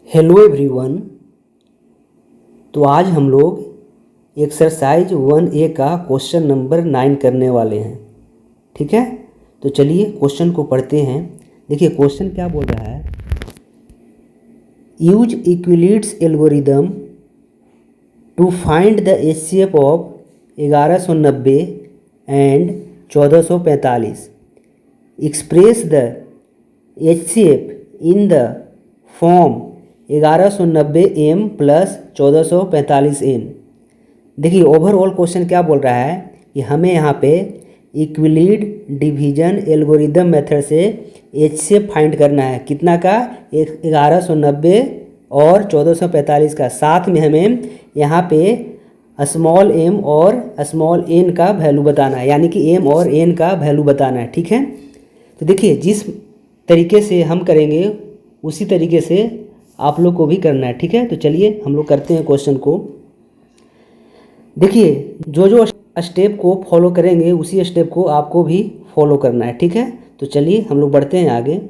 Hello everyone. तो आज हम लोग एक्सरसाइज 1A का क्वेश्चन नंबर 9 करने वाले हैं। ठीक है, तो चलिए क्वेश्चन को पढ़ते हैं। देखिए क्वेश्चन क्या बोल रहा है। Use Euclid's algorithm to find the HCF of 1190 and 1445। Express the HCF in the form 1190m plus 1445n। देखिए ओवरऑल क्वेश्चन क्या बोल रहा है कि हमें यहाँ पे इक्विलिड डिवीजन एल्गोरिदम मेथड से एचसीएफ फाइंड करना है। कितना का? 1190 और 1445 का। साथ में हमें यहाँ पे स्मॉल m और स्मॉल n का वैल्यू बताना है, यानी कि m और n का वैल्यू बताना है। ठीक है, तो देखिए जिस तरीके से हम करेंगे उसी तरीके से आप लोग को भी करना है। ठीक है, तो चलिए हम लोग करते हैं क्वेश्चन को। देखिए जो जो स्टेप को फॉलो करेंगे उसी स्टेप को आपको भी फॉलो करना है। ठीक है, तो चलिए हम लोग बढ़ते हैं आगे।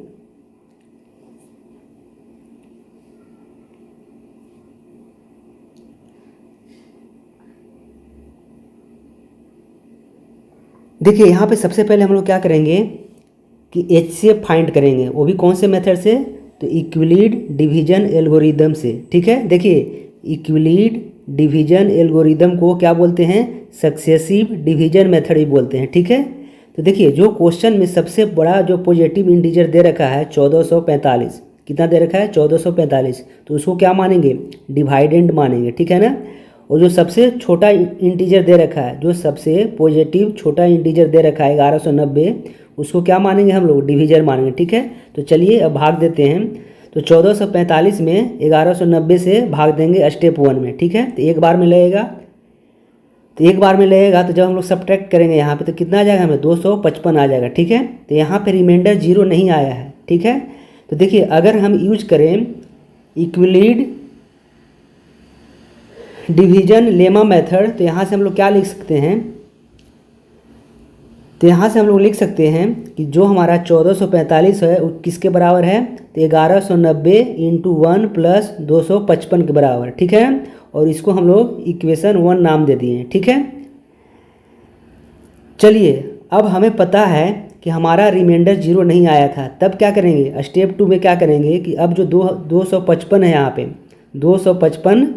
देखिए यहाँ पे सबसे पहले हम लोग क्या करेंगे कि एचसीएफ फाइंड करेंगे, वो भी कौन से मेथड से? तो इक्विलिड डिवीजन एल्गोरिदम से। ठीक है, देखिए इक्विलिड डिवीजन एल्गोरिदम को क्या बोलते हैं? सक्सेसिव डिवीजन मेथड ही बोलते हैं। ठीक है, तो देखिए जो क्वेश्चन में सबसे बड़ा जो पॉजिटिव इंटीजर दे रखा है 1445। कितना दे रखा है? 1445। तो उसको क्या मानेंगे? डिवाइडेंड मानेंगे। ठीक है ना। और जो सबसे छोटा इंटीजर दे रखा है, जो सबसे पॉजिटिव छोटा इंटीजर दे रखा है 1190, उसको क्या मानेंगे हम लोग? डिवीजर मानेंगे। ठीक है, तो चलिए अब भाग देते हैं। तो 1445 में 1190 से भाग देंगे स्टेप 1 में। ठीक है, तो एक बार में लगेगा, तो जब हम लोग सब्ट्रैक्ट करेंगे यहाँ पे तो कितना आ जाएगा? हमें 255 आ जाएगा। ठीक है, तो यहाँ पे रिमाइंडर 0 नहीं आया है। ठीक है, तो देखिए अगर हम यूज करें इक्विलिड डिवीजन लेमा मेथड, तो यहाँ से हम लोग क्या लिख सकते हैं? तो यहाँ से हम लोग लिख सकते हैं कि जो हमारा 1445 है वो किसके बराबर है? तो 1190 इंटू 1 प्लस 255 के बराबर। ठीक है, और इसको हम लोग इक्वेशन 1 नाम दे दिए हैं। ठीक है, चलिए अब हमें पता है कि हमारा रिमाइंडर 0 नहीं आया था। तब क्या करेंगे? स्टेप 2 में क्या करेंगे कि अब जो 255 है यहाँ पे 255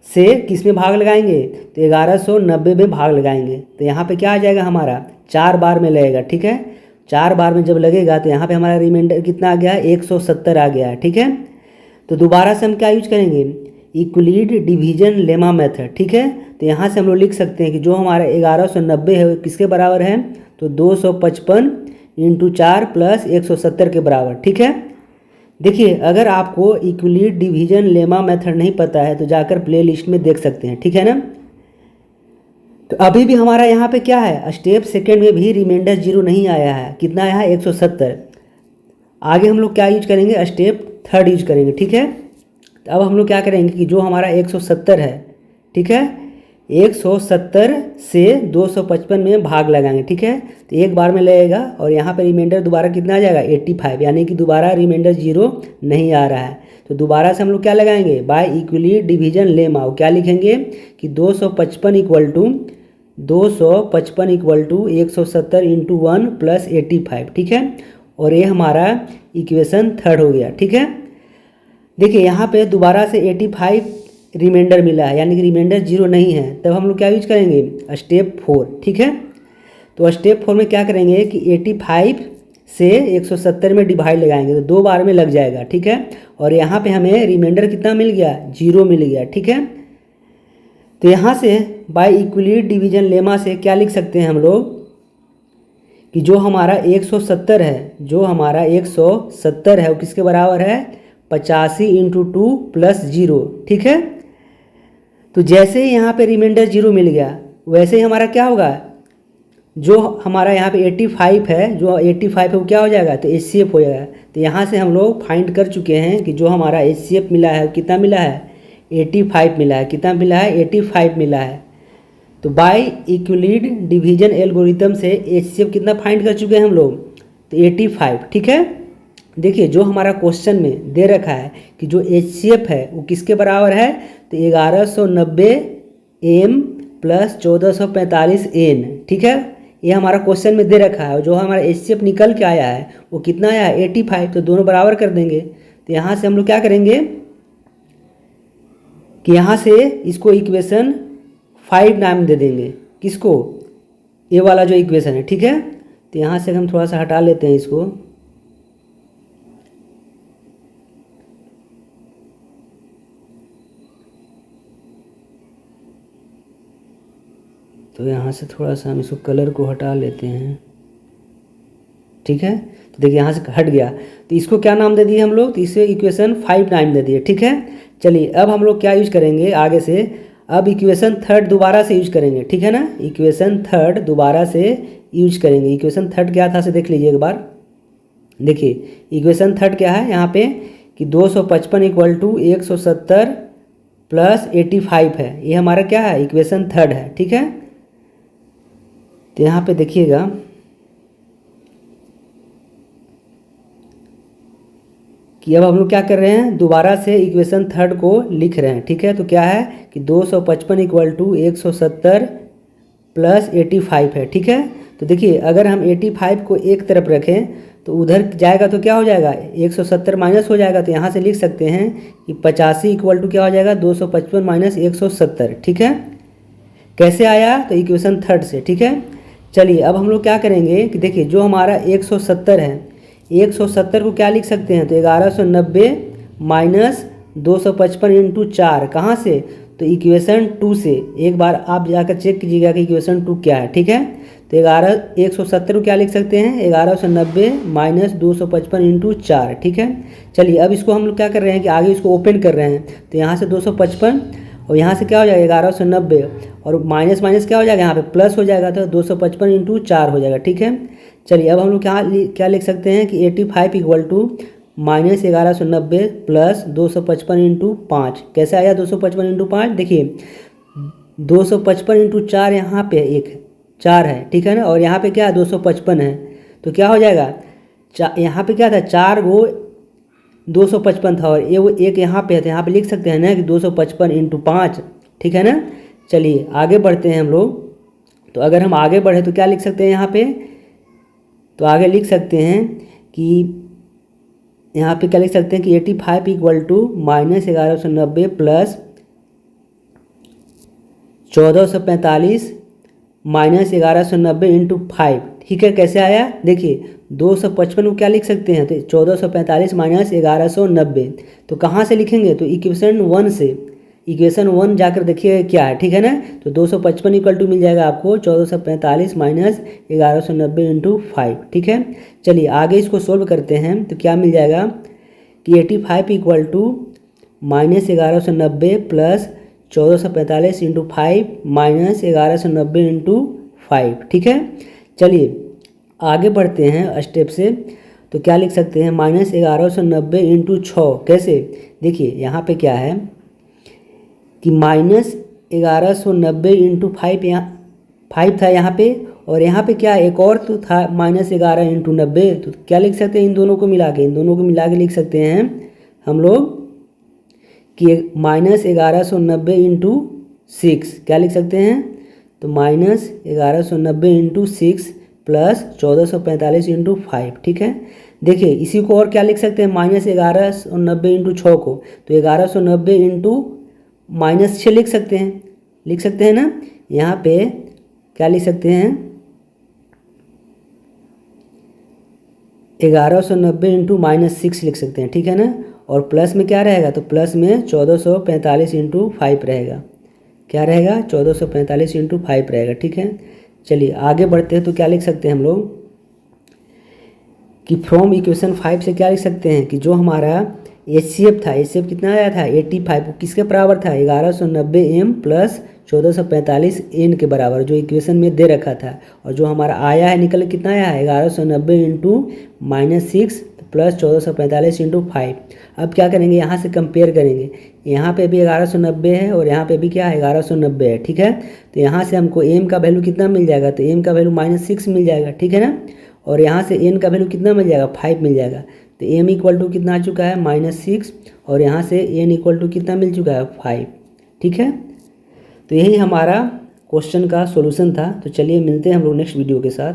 से किस में भाग लगाएंगे? तो 1190 में भाग लगाएंगे। तो यहाँ पे क्या आ जाएगा? हमारा 4 बार में लगेगा। ठीक है, 4 बार में जब लगेगा तो यहाँ पे हमारा रिमाइंडर कितना आ गया? 170 आ गया है। ठीक है, तो दोबारा से हम क्या यूज करेंगे? इक्विलिड डिवीजन लेमा मेथड। ठीक है, तो यहाँ से हम लोग लिख सकते हैं कि जो हमारा 1190 है किसके बराबर है? तो 255 इंटू 4 प्लस 170 के बराबर। ठीक है, देखिए अगर आपको इक्विलिड डिवीजन लेमा मेथड नहीं पता है तो जाकर प्ले लिस्ट में देख सकते हैं। ठीक है ना। तो अभी भी हमारा यहाँ पे क्या है? स्टेप सेकेंड में भी रिमाइंडर 0 नहीं आया है। कितना आया है? 170। आगे हम लोग क्या यूज करेंगे? स्टेप थर्ड यूज करेंगे। ठीक है, तो अब हम लोग क्या करेंगे कि जो हमारा 170 है, ठीक है, 170 से 255 में भाग लगाएंगे। ठीक है, तो एक बार में लगेगा और यहाँ पे रिमाइंडर दोबारा कितना आ जाएगा? 85, यानी कि दोबारा रिमाइंडर 0 नहीं आ रहा है। तो दोबारा से हम लोग क्या लगाएंगे? By Euclid division lemma. क्या लिखेंगे कि 255 इक्वल टू 170 इंटू 1 प्लस 85। ठीक है, और ये हमारा इक्वेशन थर्ड हो गया। ठीक है, देखिए यहाँ पे दोबारा से 85 रिमाइंडर मिला है, यानी कि रिमाइंडर 0 नहीं है। तब हम लोग क्या यूज करेंगे? स्टेप 4। ठीक है, तो स्टेप 4 में क्या करेंगे कि 85 से 170 में डिवाइड लगाएंगे तो 2 बार में लग जाएगा। ठीक है, और यहाँ पे हमें रिमाइंडर कितना मिल गया? 0 मिल गया। ठीक है, तो यहाँ से बाय इक्विलिड डिवीजन लेमा से क्या लिख सकते हैं हम लोग कि जो हमारा 170 है, वो किसके बराबर है? 85 इंटू 2 प्लस 0। ठीक है, तो जैसे ही यहाँ पे रिमाइंडर 0 मिल गया वैसे ही हमारा क्या होगा? जो हमारा यहाँ पे 85 है वो क्या हो जाएगा? तो एचसीएफ हो जाएगा। तो यहाँ से हम लोग फाइंड कर चुके हैं कि जो हमारा एचसीएफ मिला है कितना मिला है? 85 मिला है। कितना मिला है? 85 मिला है। तो बाय इक्विलिड डिवीजन एल्गोरिथम से एचसीएफ कितना फाइंड कर चुके हैं हम लोग? तो 85। ठीक है, देखिए जो हमारा क्वेश्चन में दे रखा है कि जो HCF है वो किसके बराबर है, तो 1190 M प्लस 1445 N, ठीक है। ये हमारा क्वेश्चन में दे रखा है और जो हमारा HCF निकल के आया है वो कितना आया है 85, तो दोनों बराबर कर देंगे। तो यहाँ से हम लोग क्या करेंगे कि यहाँ से इसको इक्वेशन 5 नाम दे देंगे, किसको, ये वाला जो इक्वेशन है, ठीक है। तो यहाँ से हम थोड़ा सा हटा लेते हैं इसको, तो यहाँ से थोड़ा सा हम इसको कलर को हटा लेते हैं, ठीक है। तो देखिए यहाँ से हट गया, तो इसको क्या नाम दे दिए हम लोग, तो इसे इक्वेशन 5 नाम दे दिए, ठीक है। चलिए अब हम लोग क्या यूज करेंगे आगे से, अब इक्वेशन 3 दोबारा से यूज करेंगे, ठीक है ना। इक्वेशन 3 दोबारा से यूज करेंगे। इक्वेशन 3 क्या था से देख लीजिए एक बार। देखिए इक्वेशन 3 क्या है यहाँ पे कि 255 इक्वल टू 170 प्लस 85 है, ये हमारा क्या है इक्वेशन 3 है, ठीक है। तो यहाँ पे देखिएगा कि अब हम लोग क्या कर रहे हैं, दोबारा से इक्वेशन 3 को लिख रहे हैं, ठीक है। तो क्या है कि 255 इक्वल टू 170 प्लस 85 है, ठीक है। तो देखिए अगर हम 85 को एक तरफ रखें तो उधर जाएगा तो क्या हो जाएगा 170 माइनस हो जाएगा, तो यहाँ से लिख सकते हैं कि 85 इक्वल टू क्या हो जाएगा 255 माइनस 170, ठीक है। कैसे आया, तो इक्वेशन 3 से, ठीक है। चलिए अब हम लोग क्या करेंगे कि देखिए जो हमारा 170 है, 170 को क्या लिख सकते हैं, तो 1190 माइनस 255 इंटू 4, कहाँ से, तो इक्वेशन 2 से। एक बार आप जाकर चेक कीजिएगा कि इक्वेशन 2 क्या है, ठीक है। तो 170 को क्या लिख सकते हैं 1190 माइनस 255 इंटू 4, ठीक है। चलिए अब इसको हम लोग क्या कर रहे हैं कि आगे इसको ओपन कर रहे हैं, तो यहाँ से 255 और यहाँ से क्या हो जाएगा 1190 और माइनस माइनस क्या हो जाएगा यहाँ पे प्लस हो जाएगा, तो 255 इंटू 4 हो जाएगा, ठीक है। चलिए अब हम लोग क्या लिख सकते हैं कि 85 equal to minus 1190 plus 255 into 5। कैसे आया 255 इंटू 5, देखिए 255 इंटू 4 यहाँ पे एक 4 है, ठीक है ना, और यहाँ पे क्या है 255 है, तो क्या हो जाएगा यहाँ पे क्या था 4 गो 255 था और ये वो एक यहाँ पे है, तो यहाँ पे लिख सकते हैं ना कि 255 इंटू 5, ठीक है ना। चलिए आगे बढ़ते हैं हम लोग। तो अगर हम आगे बढ़े तो क्या लिख सकते हैं यहाँ पे, तो आगे लिख सकते हैं कि यहाँ पे क्या लिख सकते हैं कि 85 equal to minus 1190 plus 1445 minus 1190 into 5, ठीक है। कैसे आया, देखिए 255 को क्या लिख सकते हैं, तो 1445 माइनस 1190, तो कहाँ से लिखेंगे, तो इक्वेशन 1 से। इक्वेशन 1 जाकर देखिए क्या है, ठीक है ना। तो 255 इक्वल टू मिल जाएगा आपको 1445 माइनस 1190 इंटू 5, ठीक है। चलिए आगे इसको सोल्व करते हैं, तो क्या मिल जाएगा कि 85 equal to minus 1190 plus 1445 into 5 minus 1190 into 5, ठीक है। चलिए आगे बढ़ते हैं स्टेप से। तो क्या लिख सकते हैं माइनस 1190 इंटू 6, कैसे, देखिए यहाँ पे क्या है कि माइनस 1190 इंटू 5, यहाँ 5 था यहाँ पे, और यहाँ पे क्या एक और तो था माइनस 11 इंटू 90, तो क्या लिख सकते हैं इन दोनों को मिला के लिख सकते हैं हम लोग कि माइनस 1190 इंटू 6, क्या लिख सकते हैं, तो माइनस 1190 इंटू 6 प्लस 1445 इंटू 5, ठीक है। देखिए इसी को और क्या लिख सकते हैं माइनस 1190 इंटू 6 को, तो 1190 इंटू माइनस 6 लिख सकते हैं ना। यहाँ पे क्या लिख सकते हैं 1190 इंटू माइनस 6 लिख सकते हैं, ठीक है ना। और प्लस में क्या रहेगा, तो प्लस में 1445 इंटू 5 रहेगा, क्या रहेगा 1445 इंटू 5 रहेगा, ठीक है। चलिए आगे बढ़ते हैं। तो क्या लिख सकते हैं हम लोग कि फ्रॉम इक्वेशन 5 से क्या लिख सकते हैं कि जो हमारा HCF था, HCF कितना आया था 85, वो किसके बराबर था 1190 M प्लस 1445 N के बराबर, जो इक्वेशन में दे रखा था। और जो हमारा आया है निकल कितना आया है 1190 इंटू माइनस 6 प्लस 1445 इंटू 5। अब क्या करेंगे यहाँ से कंपेयर करेंगे, यहाँ पे भी 1190 है और यहाँ पे भी क्या है 1190 है, ठीक है। तो यहाँ से हमको M का वैल्यू कितना मिल जाएगा, तो M का वैल्यू -6 मिल जाएगा, ठीक है ना। और यहाँ से N का वैल्यू कितना मिल जाएगा 5 मिल जाएगा। तो एम इक्वल टू कितना आ चुका है -6 और यहाँ से एन इक्वल टू कितना मिल चुका है 5। ठीक है, तो यही हमारा क्वेश्चन का सॉल्यूशन था। तो चलिए मिलते हैं हम लोग नेक्स्ट वीडियो के साथ।